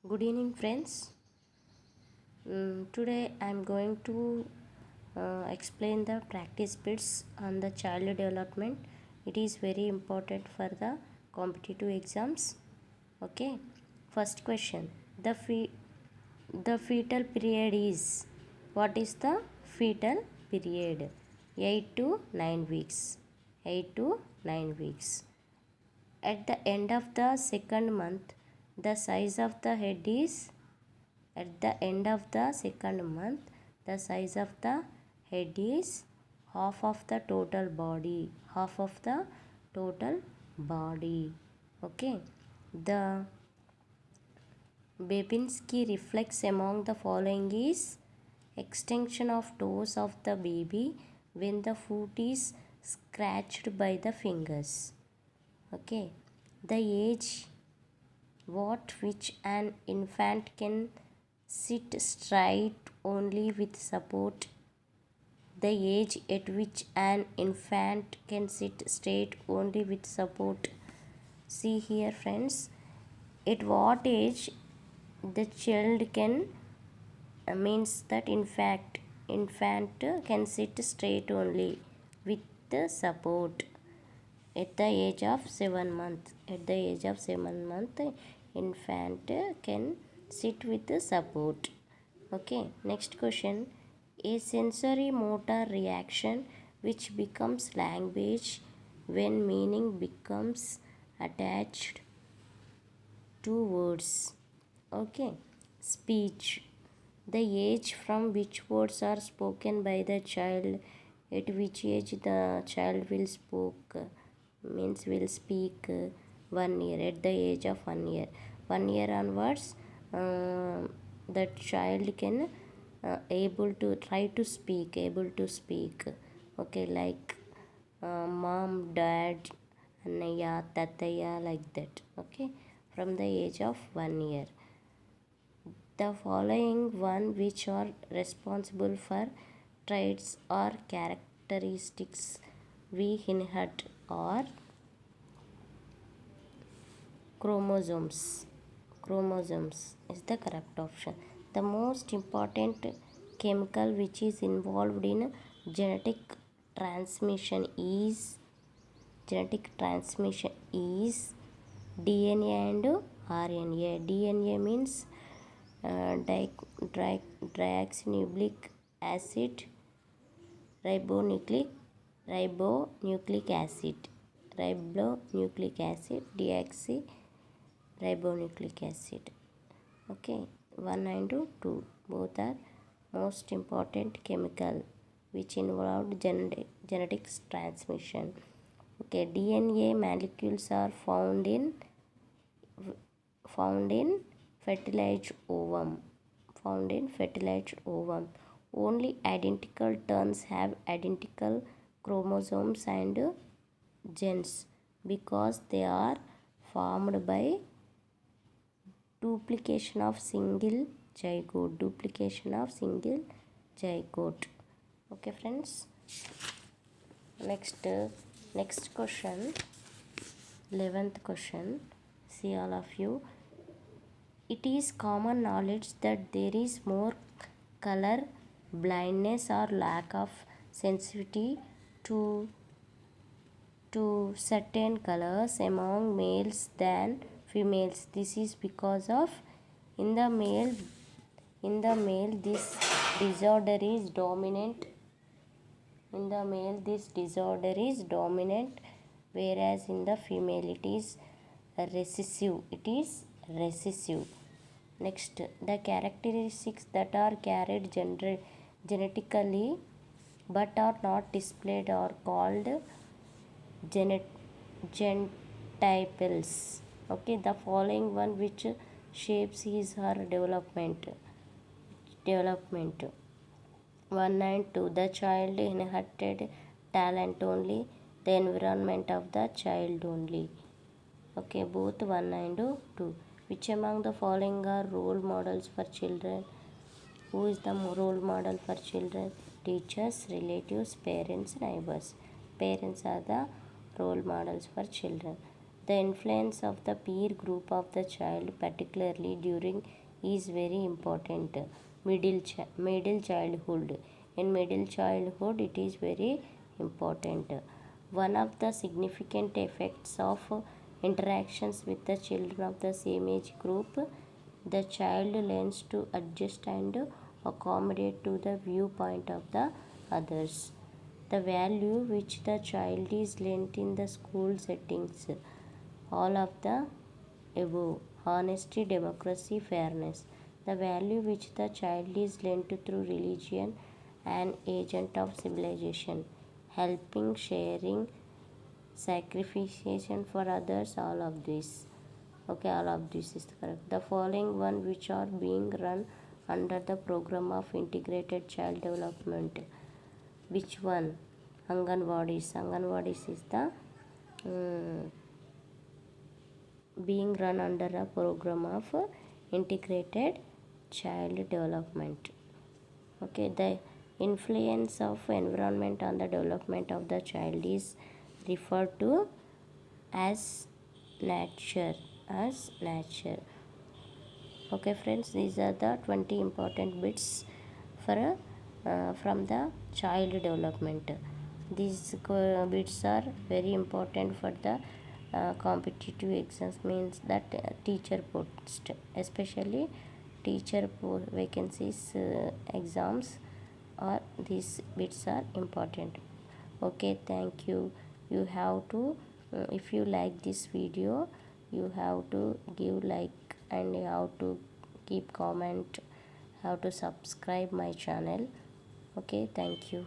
Good evening, friends. Today I am going to explain the practice bits on the child development. It is very important for the competitive exams. Okay. First question: the fetal period is, what is the fetal period? 8 to 9 weeks. 8 to 9 weeks. At the end of the second month, the size of the head is at the end of the second month, the size of the head is half of the total body. Half of the total body. Okay. The Babinski reflex among the following is extension of toes of the baby when the foot is scratched by the fingers. Okay. The age at which an infant can sit straight only with support. The age at which an infant can sit straight only with support. See here, friends, at what age the child can means that infant can sit straight only with the support. At the age of 7 months. At the age of 7 months, infant can sit with the support. Okay. Next question. A sensory motor reaction which becomes language when meaning becomes attached to words. Okay. Speech. The age from which words are spoken by the child. At which age the child will speak 1 year. At the age of 1 year. 1 year onwards, the child can able to speak. Okay, like mom, dad, annaya, tataya, like that. Okay, from the age of 1 year. The following one which are responsible for traits or characteristics we inherit are chromosomes. Chromosomes is the correct option. The most important chemical which is involved in genetic transmission is DNA and RNA. DNA means deoxynucleic acid, ribonucleic acid, deoxyribonucleic acid. Okay, 1 and 2 both are most important chemical which involved genetic transmission. Okay, DNA molecules are found in fertilized ovum. Only identical twins have identical chromosomes and genes because they are formed by duplication of single zygote. Okay, friends. Next question, 11th question. See all of you. It is common knowledge that there is more color blindness or lack of sensitivity to certain colors among males than females. This is because of in the male this disorder is dominant. Whereas in the female it is recessive. Next, the characteristics that are carried genetically but are not displayed are called genotypes. Okay, the following one which shapes his her development. 1 and 2. The child inherited talent only. The environment of the child only. Okay, both 1 and 2. Which among the following are role models for children? Who is the role model for children? Teachers, relatives, parents, neighbors. Parents are the role models for children. The influence of the peer group of the child, particularly during, is very important. Middle childhood. In middle childhood, it is very important. One of the significant effects of interactions with the children of the same age group, the child learns to adjust and accommodate to the viewpoint of the others. The value which the child is learnt in the school settings, all of the above: honesty, democracy, fairness. The value which the child is learnt through religion, an agent of civilization, helping, sharing, sacrification for others, all of this. Okay, all of this is correct. The following one which are being run under the program of integrated child development. Which one? Anganwadis. Anganwadis is the being run under a program of integrated child development. Okay, the influence of environment on the development of the child is referred to as nature. Okay friends, these are the 20 important bits for from the child development. These bits are very important for the competitive exams, means that teacher post, especially teacher vacancies exams, or these bits are important. Okay, thank you. You have to if you like this video, you have to give like, and you have to keep comment, have to subscribe my channel. Okay, thank you.